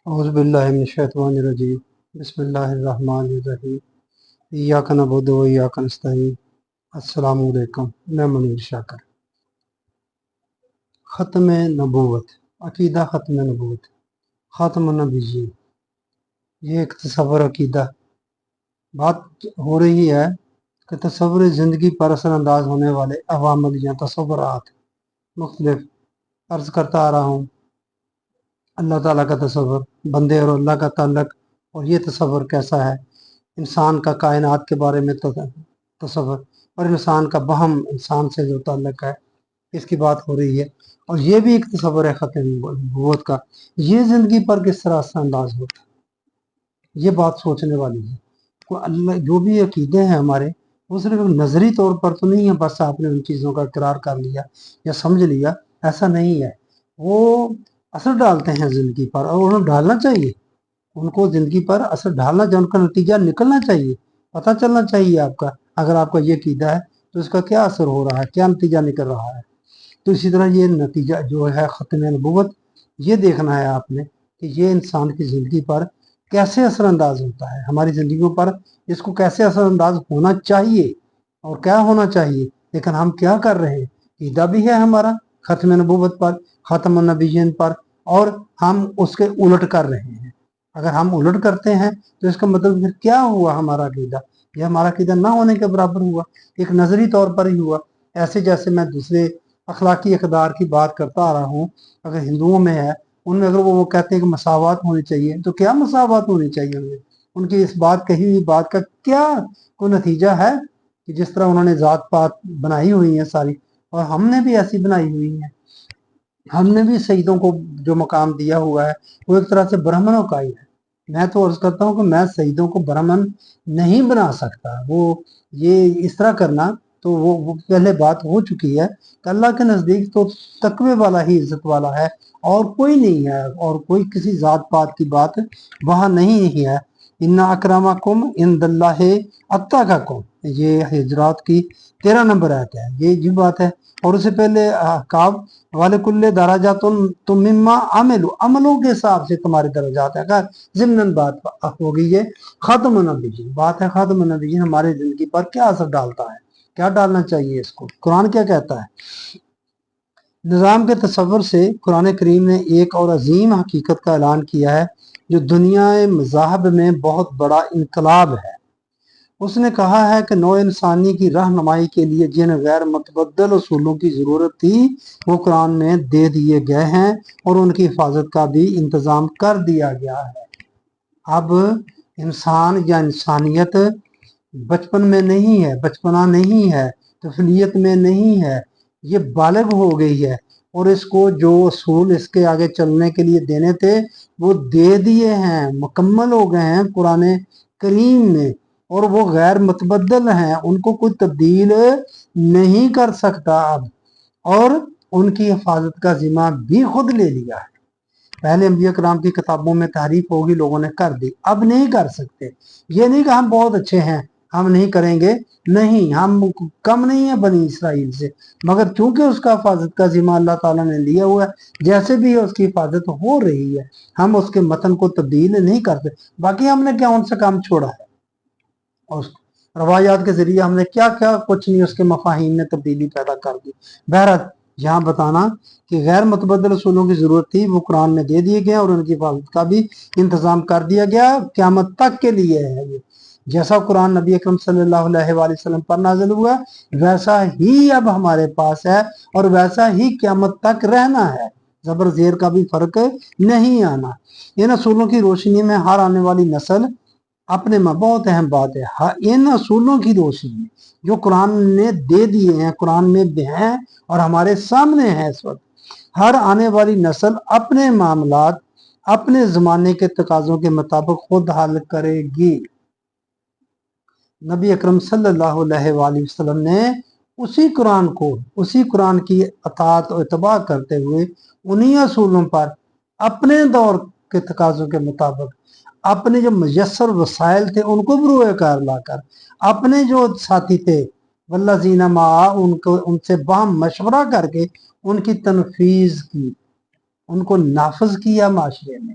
اعوذ باللہ من الشیطان الرجیم بسم اللہ الرحمن الرحیم ایاک نعبد و ایاک نستعین۔ السلام علیکم، میں منیر شاکر۔ ختم نبوت، عقیدہ ختم نبوت، خاتم النبیین، یہ ایک تصور عقیدہ بات ہو رہی ہے کہ تصور زندگی پر اثر انداز ہونے والے عوامل یا تصورات مختلف عرض کرتا آ رہا ہوں۔ اللہ تعالیٰ کا تصور، بندے اور اللہ کا تعلق، اور یہ تصور کیسا ہے، انسان کا کائنات کے بارے میں تصور، اور انسان کا بہم، انسان سے جو تعلق ہے، اس کی بات ہو رہی ہے۔ اور یہ بھی ایک تصور ہے ختم نبوت کا، یہ زندگی پر کس طرح اثر انداز ہوتا ہے، یہ بات سوچنے والی ہے۔ اللہ جو بھی عقیدے ہیں ہمارے، وہ صرف نظری طور پر تو نہیں ہے بس آپ نے ان چیزوں کا اقرار کر لیا یا سمجھ لیا، ایسا نہیں ہے۔ وہ اثر ڈالتے ہیں زندگی پر، اور انہیں ڈالنا چاہیے، ان کو زندگی پر اثر ڈالنا چاہیے، ان کا نتیجہ نکلنا چاہیے، پتہ چلنا چاہیے آپ کا۔ اگر آپ کا یہ عقیدہ ہے تو اس کا کیا اثر ہو رہا ہے، کیا نتیجہ نکل رہا ہے۔ تو اسی طرح یہ نتیجہ جو ہے ختم نبوت، یہ دیکھنا ہے آپ نے کہ یہ انسان کی زندگی پر کیسے اثر انداز ہوتا ہے، ہماری زندگیوں پر اس کو کیسے اثر انداز ہونا چاہیے اور کیا ہونا چاہیے، لیکن ہم کیا کر رہے ہیں۔ عقیدہ بھی ہے ہمارا ختم نبوت پر، ختم النبیین پر، اور ہم اس کے الٹ کر رہے ہیں۔ اگر ہم الٹ کرتے ہیں تو اس کا مطلب پھر کیا ہوا ہمارا عقیدہ، یہ ہمارا عقیدہ نہ ہونے کے برابر ہوا، ایک نظری طور پر ہی ہوا۔ ایسے جیسے میں دوسرے اخلاقی اقدار کی بات کرتا آ رہا ہوں، اگر ہندوؤں میں ہے، ان میں اگر وہ کہتے ہیں کہ مساوات ہونی چاہیے، تو کیا مساوات ہونی چاہیے ان کی اس بات کہی ہوئی بات کا کیا کوئی نتیجہ ہے کہ جس طرح انہوں نے ذات پات بنائی ہوئی ہیں ساری، اور ہم نے بھی ایسی بنائی ہوئی ہیں۔ ہم نے بھی سیدوں کو جو مقام دیا ہوا ہے وہ ایک طرح سے برہمنوں کا ہی ہے۔ میں تو عرض کرتا ہوں کہ میں سیدوں کو برہمن نہیں بنا سکتا، وہ یہ اس طرح کرنا تو وہ پہلے بات ہو چکی ہے کہ اللہ کے نزدیک تو تقوی والا ہی عزت والا ہے، اور کوئی نہیں ہے، اور کوئی کسی ذات پات کی بات وہاں نہیں ہے۔ ان اکرمکم عند اللہ اتقاکم، یہ حجرات کی 13 نمبر آیت ہے، یہ بات ہے۔ اور اس سے پہلے احقاف وَلِكُلِّ دَرَجَاتٌ، تم مما عملوں کے حساب سے تمہارے درجات ہیں۔ ضمن بات ہوگی یہ ختم النبیین، بات ہے ختم النبیین ہمارے زندگی پر کیا اثر ڈالتا ہے، کیا ڈالنا چاہیے اس کو، قرآن کیا کہتا ہے۔ نظام کے تصور سے قرآن کریم نے ایک اور عظیم حقیقت کا اعلان کیا ہے جو دنیا مذاہب میں بہت بڑا انقلاب ہے۔ اس نے کہا ہے کہ نوع انسانی کی رہنمائی کے لیے جن غیر متبدل اصولوں کی ضرورت تھی وہ قرآن میں دے دیے گئے ہیں، اور ان کی حفاظت کا بھی انتظام کر دیا گیا ہے۔ اب انسان یا انسانیت بچپن میں نہیں ہے، بچپنا نہیں ہے، طفلیت میں نہیں ہے، یہ بالغ ہو گئی ہے، اور اس کو جو اصول اس کے آگے چلنے کے لیے دینے تھے وہ دے دیے ہیں، مکمل ہو گئے ہیں قرآن کریم میں، اور وہ غیر متبدل ہیں، ان کو کوئی تبدیل نہیں کر سکتا اب، اور ان کی حفاظت کا ذمہ بھی خود لے لیا ہے۔ پہلے انبیاء کرام کی کتابوں میں تحریف ہوگی، لوگوں نے کر دی، اب نہیں کر سکتے۔ یہ نہیں کہ ہم بہت اچھے ہیں ہم نہیں کریں گے، نہیں، ہم کم نہیں ہیں بنی اسرائیل سے، مگر چونکہ اس کا حفاظت کا ذمہ اللہ تعالیٰ نے لیا ہوا ہے، جیسے بھی اس کی حفاظت ہو رہی ہے، ہم اس کے متن کو تبدیل نہیں کرتے۔ باقی ہم نے کیا ان سے کام چھوڑا ہے، اور روایات کے ذریعے ہم نے کیا کیا کچھ نہیں، اس کے مفاہیم میں تبدیلی پیدا کر دی۔ بہرحال یہاں بتانا کہ غیر متبدل اصولوں کی ضرورت تھی، وہ قرآن میں دے دیے گئے، اور ان کی حفاظت کا بھی انتظام کر دیا گیا، قیامت تک کے لیے ہے یہ۔ جیسا قرآن نبی اکرم صلی اللہ علیہ وآلہ وسلم پر نازل ہوا ویسا ہی اب ہمارے پاس ہے، اور ویسا ہی قیامت تک رہنا ہے، زبر زیر کا بھی فرق نہیں آنا۔ ان اصولوں کی روشنی میں ہر آنے والی نسل اپنے میں، بہت اہم بات ہے، ان اصولوں کی روشنی میں جو قرآن نے دے دیے ہیں، قرآن میں بھی ہیں اور ہمارے سامنے ہیں اس وقت، ہر آنے والی نسل اپنے معاملات اپنے زمانے کے تقاضوں کے مطابق خود حل کرے گی۔ نبی اکرم صلی اللہ علیہ وآلہ وسلم نے اسی قرآن کو، اسی قرآن کی اطاعت و اتباع کرتے ہوئے انہی اصولوں پر اپنے دور کے تقاضوں کے مطابق اپنے جو میسر وسائل تھے ان کو بروئے کار لا کر، اپنے جو ساتھی تھے والذین معہ ان سے باہم مشورہ کر کے ان کی تنفیذ کی، ان کو نافذ کیا معاشرے میں،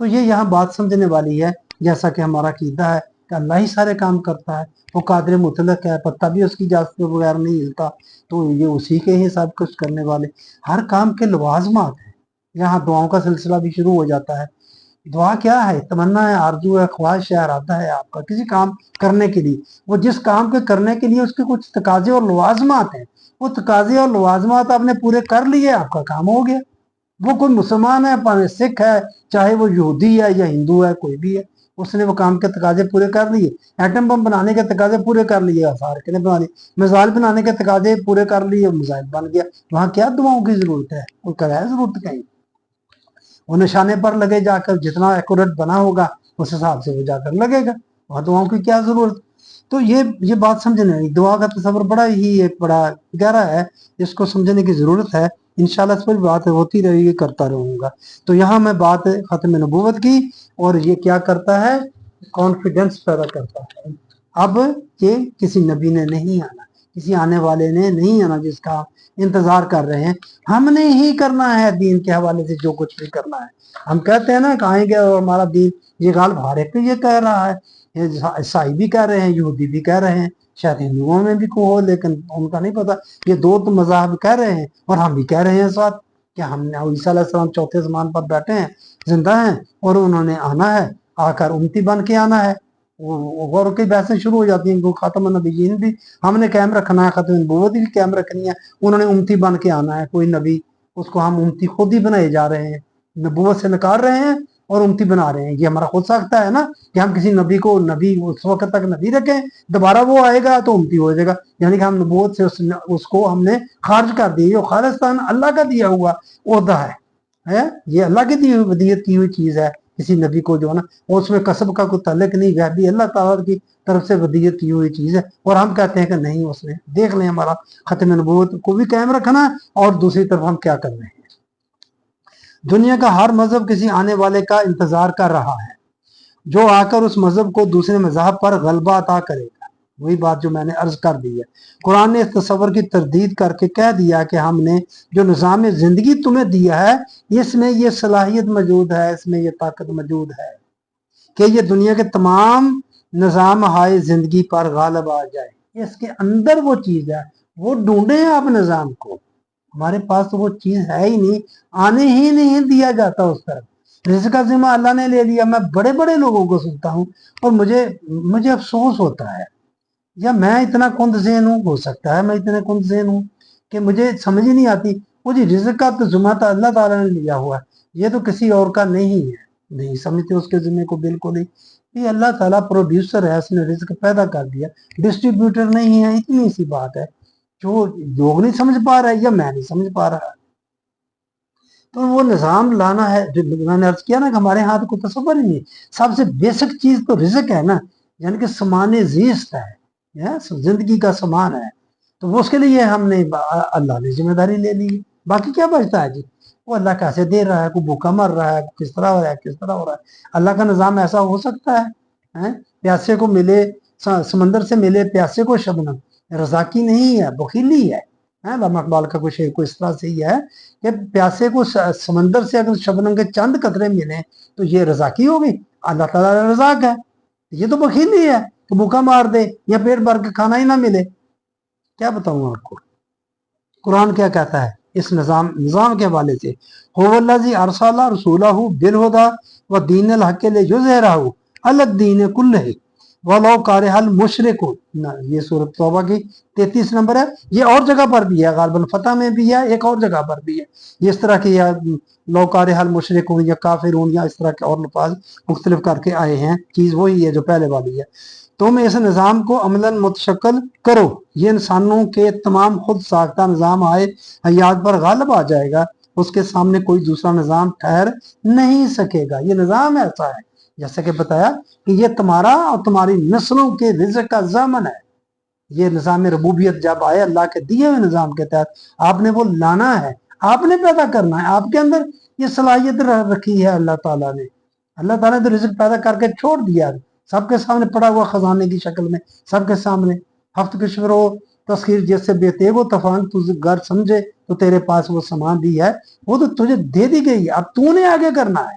تو یہ یہاں بات سمجھنے والی ہے، جیسا کہ ہمارا عقیدہ ہے کہ اللہ ہی سارے کام کرتا ہے، وہ قادر مطلق ہے، پتہ بھی اس کی اجازت کے بغیر نہیں ہلتا، تو یہ اسی کے ہی سب کچھ کرنے والے، ہر کام کے لوازمات ہیں۔ یہاں دعاؤں کا سلسلہ بھی شروع ہو جاتا ہے۔ دعا کیا ہے؟ تمنا ہے، آرزو ہے، خواہش ہے، ارادہ ہے آپ کا کسی کام کرنے کے لیے، وہ جس کام کے کرنے کے لیے اس کے کچھ تقاضے اور لوازمات ہیں، وہ تقاضے اور لوازمات آپ نے پورے کر لیے، آپ کا کام ہو گیا۔ وہ کوئی مسلمان ہے، پاوے سکھ ہے، چاہے وہ یہودی ہے یا ہندو ہے، کوئی بھی ہے، اس نے وہ کام کے تقاضے پورے کر لیے۔ ایٹم بم بنانے کے تقاضے پورے کر لیے، آثار کے نے بنا لیے، میزائل بنانے کے تقاضے پورے کر لیے، میزائل بن گیا۔ وہاں کیا دعاؤں کی ضرورت ہے؟ کوئی کرائے ضرورت کہیں؟ وہ نشانے پر لگے جا کر، جتنا ایکوریٹ بنا ہوگا اس حساب سے وہ جا کر لگے گا، وہاں دعاؤں کی کیا ضرورت؟ تو یہ بات سمجھنے، دعا کا تصور بڑا ہی ایک بڑا گہرا ہے، اس کو سمجھنے کی ضرورت ہے۔ انشاءاللہ اس پر بات ہوتی رہے گی، کرتا رہوں گا۔ تو یہاں میں بات ختم نبوت کی، اور یہ کیا کرتا ہے؟ کانفیڈنس پیدا کرتا ہے۔ اب یہ کسی نبی نے نہیں آنا، کسی آنے والے نے نہیں آنا جس کا انتظار کر رہے ہیں، ہم نے ہی کرنا ہے دین کے حوالے سے جو کچھ بھی کرنا ہے۔ ہم کہتے ہیں نا کہ آئیں گے اور ہمارا دین، یہ غالب ہر ایک یہ کہہ رہا ہے، یہ عیسائی بھی کہہ رہے ہیں، یہودی بھی کہہ رہے ہیں، شاید ہندوؤں میں بھی کوئی ہو، لیکن ان کا نہیں پتا۔ یہ دو تو مذاہب کہہ رہے ہیں، اور ہم بھی کہہ رہے ہیں ساتھ کہ ہم نے عیسیٰ علیہ السلام چوتھے زمان پر بیٹھے ہیں، زندہ ہیں، اور انہوں نے آنا ہے، آ کر امتی بن کے آنا ہے۔ غور کی بحثیں شروع ہو جاتی ہیں کہ خاتم النبیین بھی ہم نے قائم رکھنا ہے، ختم نبوت بھی قائم رکھنی ہے، انہوں نے امتی بن کے آنا ہے، کوئی نبی، اس کو ہم امتی خود ہی بنائے جا رہے ہیں، نبوت سے نکال رہے ہیں اور امتی بنا رہے ہیں۔ یہ ہمارا خود ساختہ ہے نا کہ ہم کسی نبی کو نبی اس وقت تک نبی رکھیں، دوبارہ وہ آئے گا تو امتی ہو جائے گا، یعنی کہ ہم نبوت سے اس کو ہم نے خارج کر دی۔ جو خالصتاً اللہ کا دیا ہوا عہدہ ہے، یہ اللہ کی دی ہوئی ودیت کی ہوئی چیز ہے، کسی نبی کو جو ہے نا، اس میں کسب کا کوئی تعلق نہیں، وہ بھی اللہ تعالیٰ کی طرف سے ودیت کی ہوئی چیز ہے، اور ہم کہتے ہیں کہ نہیں، اس نے دیکھ لیں ہمارا ختم نبوت کو بھی قائم رکھنا ہے، اور دوسری طرف ہم کیا کر رہے ہیں؟ دنیا کا ہر مذہب کسی آنے والے کا انتظار کر رہا ہے جو آ کر اس مذہب کو دوسرے مذہب پر غلبہ عطا کرے گا۔ وہی بات جو میں نے عرض کر دی ہے، قرآن نے اس تصور کی تردید کر کے کہہ دیا کہ ہم نے جو نظام زندگی تمہیں دیا ہے، اس میں یہ صلاحیت موجود ہے، اس میں یہ طاقت موجود ہے کہ یہ دنیا کے تمام نظام ہائے زندگی پر غالب آ جائے۔ اس کے اندر وہ چیز ہے، وہ ڈھونڈیں آپ نظام کو، ہمارے پاس تو وہ چیز ہے ہی نہیں، آنے ہی نہیں دیا جاتا اس طرف۔ رزق کا ذمہ اللہ نے لے لیا۔ میں بڑے بڑے لوگوں کو سنتا ہوں اور مجھے افسوس ہوتا ہے، یا میں اتنا کند ذہن ہوں، ہو سکتا ہے میں اتنے کند ذہن ہوں کہ مجھے سمجھ ہی نہیں آتی، وہ جی رزق کا تو ذمہ تو اللہ تعالیٰ نے لیا ہوا ہے، یہ تو کسی اور کا نہیں ہے، نہیں سمجھتے اس کے ذمہ کو بالکل ہی۔ یہ اللہ تعالیٰ پروڈیوسر ہے، اس نے رزق پیدا کر دیا، ڈسٹریبیوٹر نہیں ہے، اتنی سی بات ہے جو لوگ نہیں سمجھ پا رہے یا میں نہیں سمجھ پا رہا۔ تو وہ نظام لانا ہے، جو میں نے عرض کیا نا کہ ہمارے ہاتھ کو تصور ہی نہیں۔ سب سے بیسک چیز تو رزق ہے نا، یعنی کہ سامان زیست ہے، زندگی کا سامان ہے، تو وہ اس کے لیے ہم نے اللہ نے ذمہ داری لے لی۔ باقی کیا بچتا ہے جی؟ وہ اللہ کیسے دے رہا ہے، کوئی بھوکا مر رہا ہے، کس طرح ہو رہا ہے، کس طرح ہو رہا ہے؟ اللہ کا نظام ایسا ہو سکتا ہے؟ پیاسے کو ملے، سمندر سے ملے پیاسے کو شبنم، رزاقی نہیں ہے، بخیلی ہے۔ علامہ اقبال کا کچھ اس طرح سے ہی ہے کہ پیاسے کو سمندر سے اگر شبنم کے چند قطرے ملیں تو یہ رزاقی ہوگی؟ اللہ تعالیٰ رزاق ہے، یہ تو بخیلی ہے کہ بھوکا مار دے یا پیٹ بھر کے کھانا ہی نہ ملے۔ کیا بتاؤں آپ کو؟ قرآن کیا کہتا ہے اس نظام کے حوالے سے؟ هو الذی ارسل رسولہ بالہدی ودین الحق لیظہرہ علی الدین کلہ وَلَوْ كَرِهَ الْمُشْرِكُونَ۔ یہ سورۃ توبہ کی 33 نمبر ہے۔ یہ اور جگہ پر بھی ہے، غالباً فتح میں بھی ہے، ایک اور جگہ پر بھی ہے، یہ اس طرح کی لَوْ كَرِهَ الْمُشْرِكُونَ یا کافرون یا اس طرح کے اور الفاظ مختلف کر کے آئے ہیں، چیز وہی ہے جو پہلے والی ہے۔ تم اس نظام کو عملاً متشکل کرو، یہ انسانوں کے تمام خود ساختہ نظام آئے حیات پر غالب آ جائے گا، اس کے سامنے کوئی دوسرا نظام ٹھہر نہیں سکے گا۔ یہ نظام ایسا ہے، جیسا کہ بتایا کہ یہ تمہارا اور تمہاری نسلوں کے رزق کا ضامن ہے۔ یہ نظام ربوبیت جب آئے اللہ کے دیے ہوئے نظام کے تحت، آپ نے وہ لانا ہے، آپ نے پیدا کرنا ہے، آپ کے اندر یہ صلاحیت رکھی ہے اللہ تعالیٰ نے۔ اللہ تعالیٰ نے تو رزق پیدا کر کے چھوڑ دیا، سب کے سامنے پڑا ہوا خزانے کی شکل میں، سب کے سامنے۔ ہفت کشور ہو تسخیر جیسے بے تیغ و طوفان تو گر سمجھے تو تیرے پاس وہ سامان بھی ہے، وہ تو تجھے دے دی گئی، اب تو نے آگے کرنا ہے۔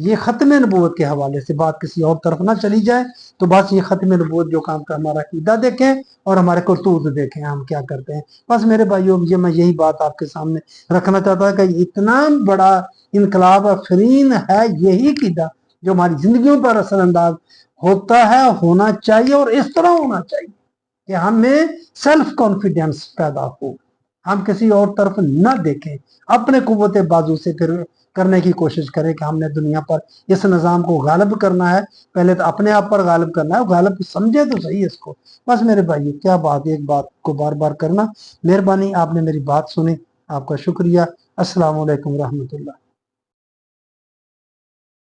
یہ ختم نبوت کے حوالے سے بات کسی اور طرف نہ چلی جائے، تو بس یہ ختم نبوت جو کام کا ہمارا عقیدہ دیکھیں اور ہمارے کرتوت دیکھیں ہم کیا کرتے ہیں۔ بس میرے بھائیوں، یہ میں یہی بات آپ کے سامنے رکھنا چاہتا ہوں کہ اتنا بڑا انقلاب افرین ہے یہی عقیدہ جو ہماری زندگیوں پر اثر انداز ہوتا ہے، ہونا چاہیے، اور اس طرح ہونا چاہیے کہ ہمیں سیلف کانفیڈنس پیدا ہو، ہم کسی اور طرف نہ دیکھیں، اپنے قوت بازو سے پھر کرنے کی کوشش کریں کہ ہم نے دنیا پر اس نظام کو غالب کرنا ہے، پہلے تو اپنے آپ پر غالب کرنا ہے، غالب سمجھے تو صحیح اس کو۔ بس میرے بھائی کیا بات، ایک بات کو بار بار کرنا، مہربانی آپ نے میری بات سنی، آپ کا شکریہ۔ السلام علیکم ورحمۃ اللہ۔